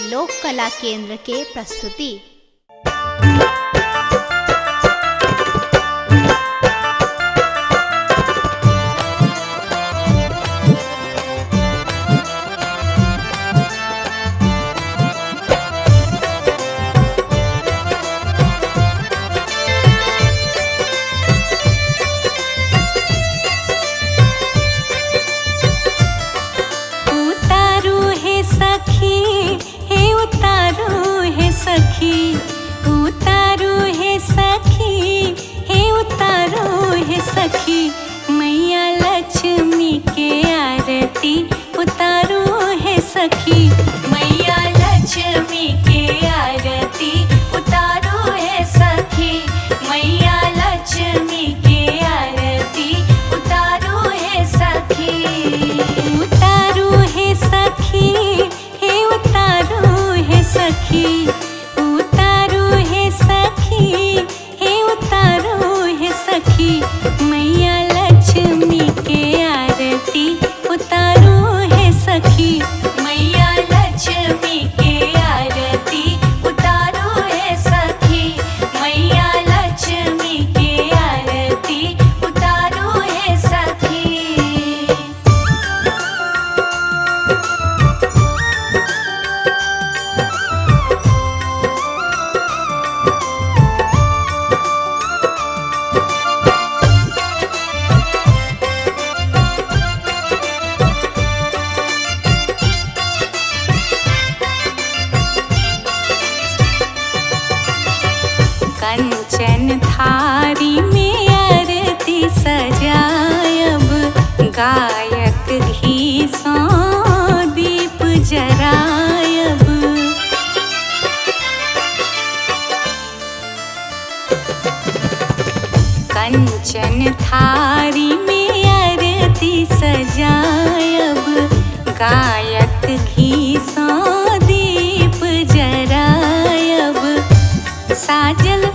लोक कला केंद्र के प्रस्तुति। मैया लक्ष्मी के आरती उतारो है सखी, मैया लक्ष्मी के आरती उतारो है सखी, मैया लक्ष्मी के आरती उतारो है सखी। उतारो है सखी, हे उतारो है सखी, उतारो है सखी, हे उतारो है सखी, मैया लक्ष्मी के आरती उतारो है सखी, मैया लक्ष्मी के आरती उतारो है सखी, मैया लक्ष्मी के आरती उतारो है सखी। कंचन थारी में आरती सजायब, गायक घी सौ दीप जरायब। कंचन थारी में आरती सजायब, गायक घी सौ दीप जरायब। साजल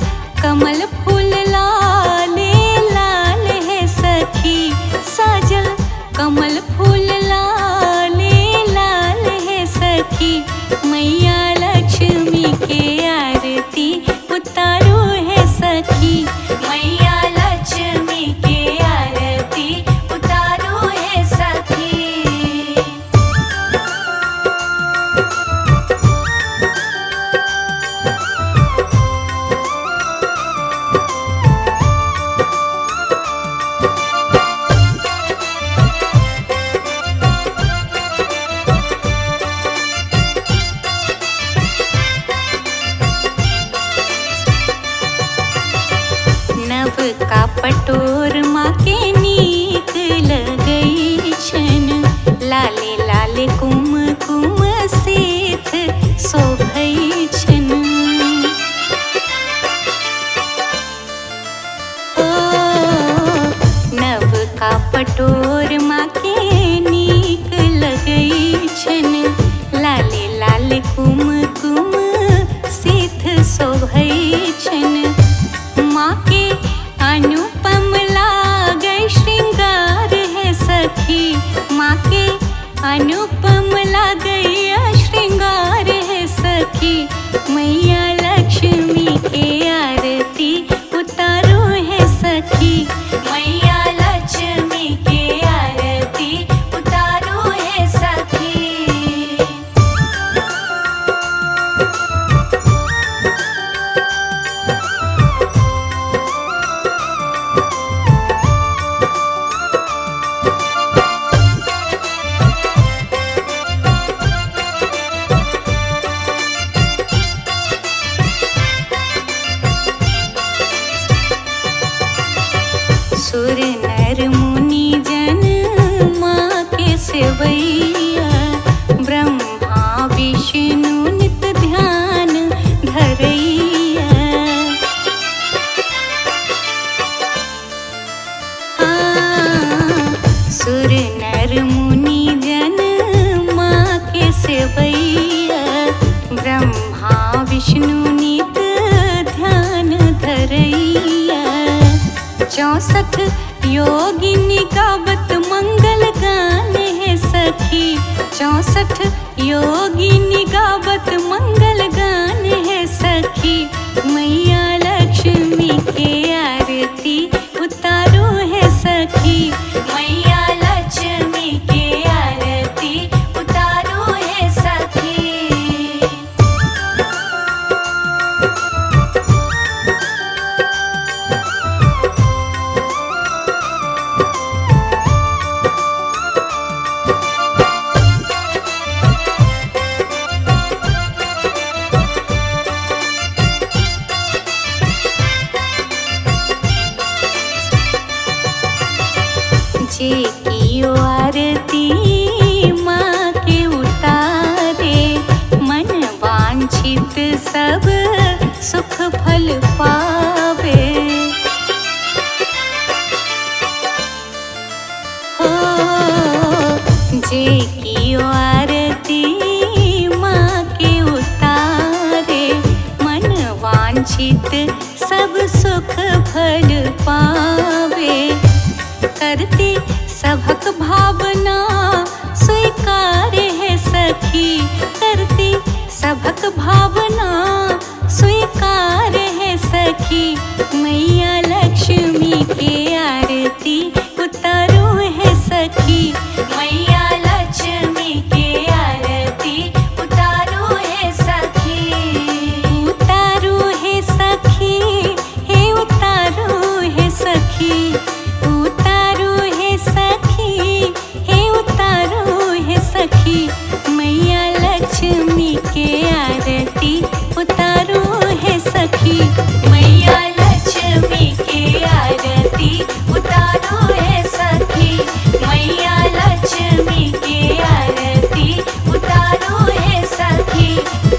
कमल फूल लाले लाल है सखी, साजल कमल फूल लाले लाल है सखी, मैया लक्ष्मी के आरती उतारो है सखी, मैया लक्ष्मी के आरती उतारो है सखी। नव का पटोर माँ के नीक लगई छन, लाले लाले कुमकुम सीत शोभई छन। ओ नव का पटोर माँ के नीक लगई छन, लाले लाले कुमकुम सीत शोभई छन। माँ के अनुपम लागे श्रृंगार है सखी, माँ के अनुपम लागे श्रृंगार है सखी, मैया लक्ष्मी के आरती उतारो है सखी, मैया लक्ष्मी के आरती उतारो है सखी। सुर नर मुनि जन माँ के सेवैया, ब्रह्मा विष्णु नित ध्यान धरैया। सुर नर मुनि जन माँ के सेवैया, ब्रह्मा विष्णु नित ध्यान धरैया। 64 योगिनी गावत मंगल गान है सखी, 64 योगिनी गावत मंगल गान है सखी। मैया लक्ष्मी के आरती उतारो है सखी। मैया लक्ष्मी के आरती उतारो है सखी। जे कियो आरती माँ के उतारे, मन वांछित सब सुख फल पावे। हो जे कियो आरती माँ के उतारे, मन वांछित सब सुख फल पावे। करते सबक भावना स्वीकार है सखी। करते सबक भावना स्वीकार है सखी। मैया लक्ष्मी के आरती उतारो है सखी। मैया लक्ष्मी के आरती उतारो है सखी। उतारो है सखी, हे उतारो है सखी। उतारो है सखी, हे उतारो है सखी। मैया लक्ष्मी के आरती उतारो है सखी। मैया लक्ष्मी के आरती उतारो है सखी। मैया लक्ष्मी के आरती उतारो है सखी।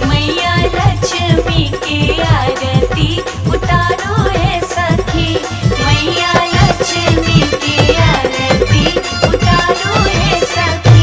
मैया लक्ष्मी के आरती उतारो है सखी। मैया लक्ष्मी के आरती उतारो है सखी।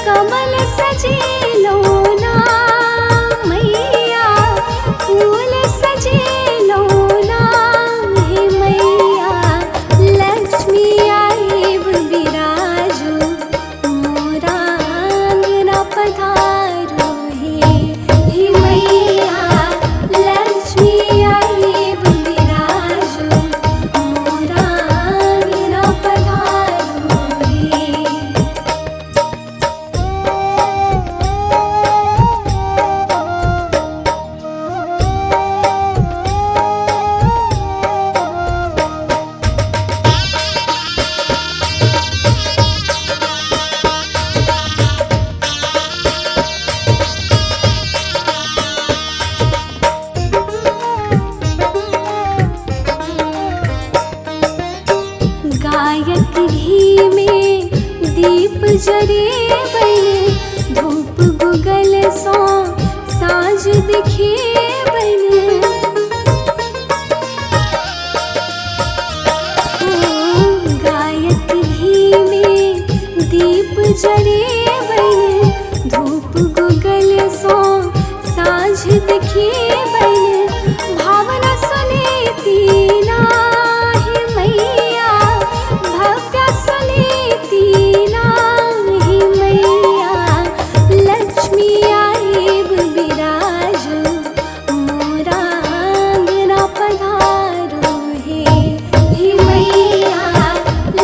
कमल सजेलो ना मैया, फूल सजेलो ना हे मैया। लक्ष्मी आइब बिराजो मोरा अंगना पधारो हे मैया। लक्ष्मी आइब बिराजो मोरा अंगना पधारो हे। जरे बन धूप गुगल सो साँझ दिखे बन गायक घी में दीप जरे बन धूप गुगल सो साँझ दिखे बन भावना सुने तीना ही मैया भव्य सुने तीना ही मैया लक्ष्मी आइब बिराजो मोरा अंगना पधारो हे मैया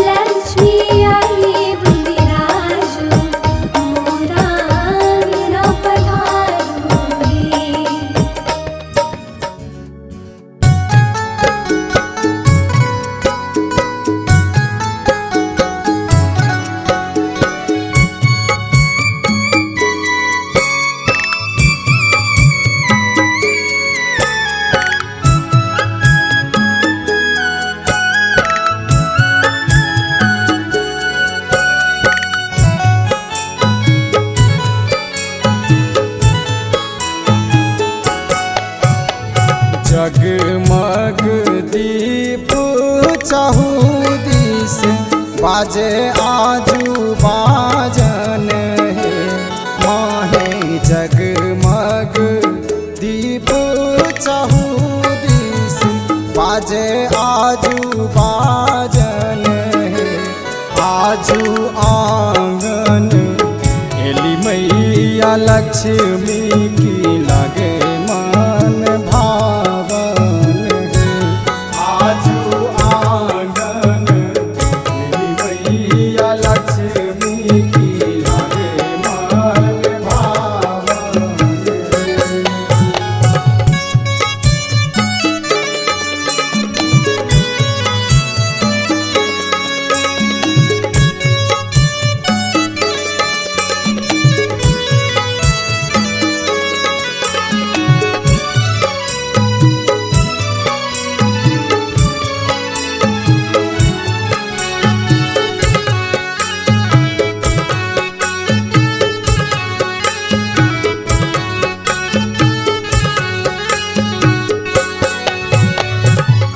लक्ष्मी आइब बिराजो मोरा अंगना पधारो हे। जगमग दीप चहुदिस बाजे आजू बाजन हे माहे जगमग दीप चहुदिस बाजे आजू बाजन हे आजू आंगन एली मैया लक्ष्मी की लगे मन भावन है आजू आंगन एली मैया लक्ष्मी की लगे मन भावन है।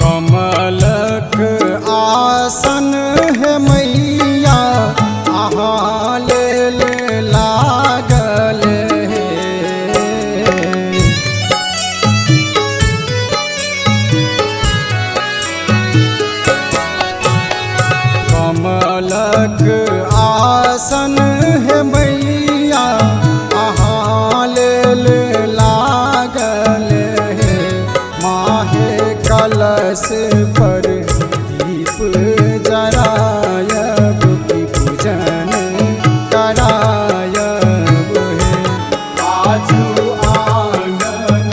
कमलक आसन है मैया अहाँ लेल लागल है कमलक आसन है मैया अहाँ लेल लागल है माहे कलश पर दीप जरायब की पूजन करायब है आजू आंगन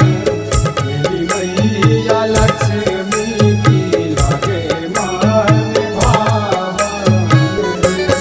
एली मैया लक्ष्मी की लगे मन भावन है।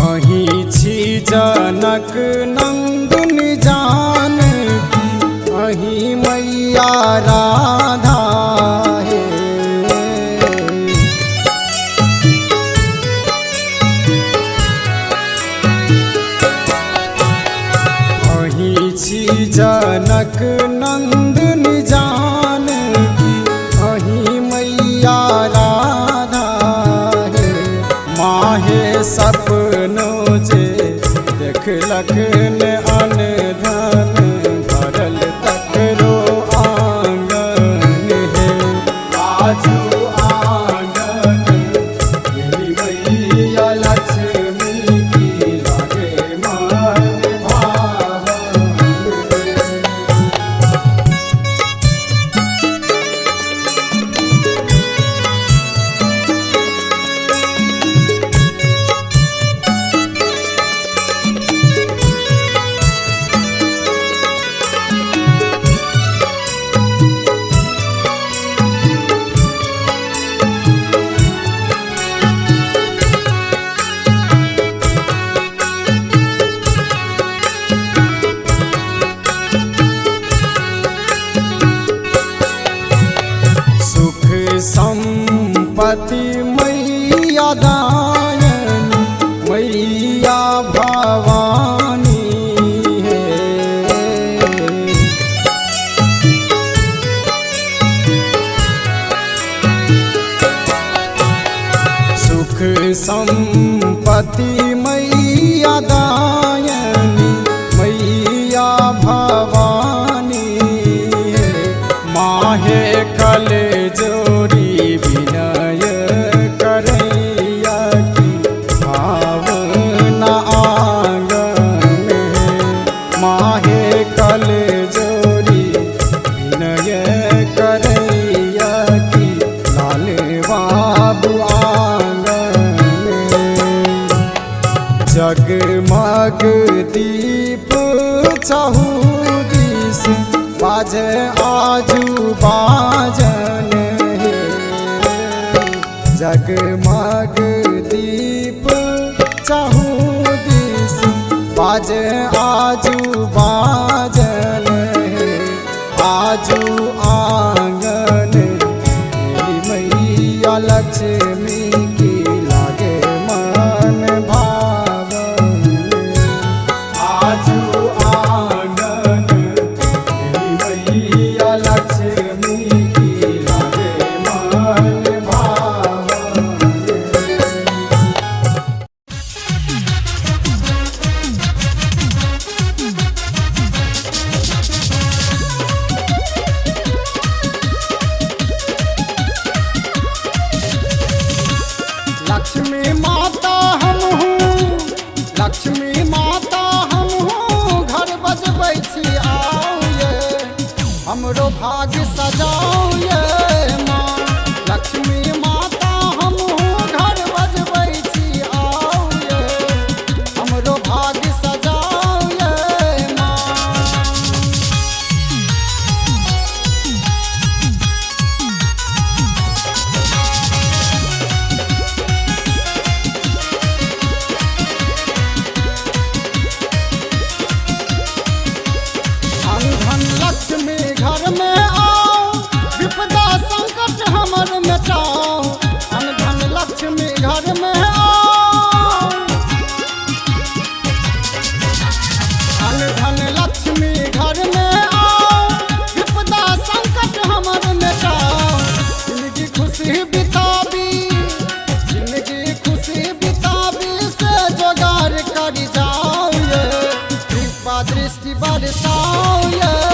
अहीं छी जनक नंदन जानकी अहीं मैया राधा है अहीं छी जनक नंदन जानकी अहीं मैया राधा है माहे सपनों जे देखलक ने अन धन भरल तकरो आंगन है आजू आंगन एली मैया लक्ष्मी की लगे मन भावन है। संपत्ति मैया दायनी मैया भवानी है। सुख संपत्ति मैया दायनी मैया भवानी है। माहे कल जोड़ी विनय करैया की भावना आंगन है। माहे कल जोड़ी विनय करैया की लाल बाबू आंगन है। जगमग दीप चहुदिस बाजे आजू बाजन है। जगमग दीप चहुदिस बाजे आजू बाजन है। आजू आंगन मैया लक्ष्मी की लागे मन भावन। आजू आंगन मैया लक्ष्मी की लागे मन भावन। लक्ष्मी माता हम हूँ, लक्ष्मी माता हम हूँ, घर बजबै छी आओ ये हमरो भाग्य सजाओ ये माँ। लक्ष्मी माता हम हूँ, घर बजबै छी आओ ये हमरो भाग्य सजाओ ये माँ। धन लक्ष्मी घर में आओ, विपदा संकट हमर मिटाओ। धन लक्ष्मी घर में आओ, धन लक्ष्मी घर में आओ, विपदा संकट हमर मिटाओ। जिंदगी खुशी बिताबी, जिंदगी खुशी बिताबी से जोगार कर जाओ ये। कृपा दृष्टि बरसाओ ये।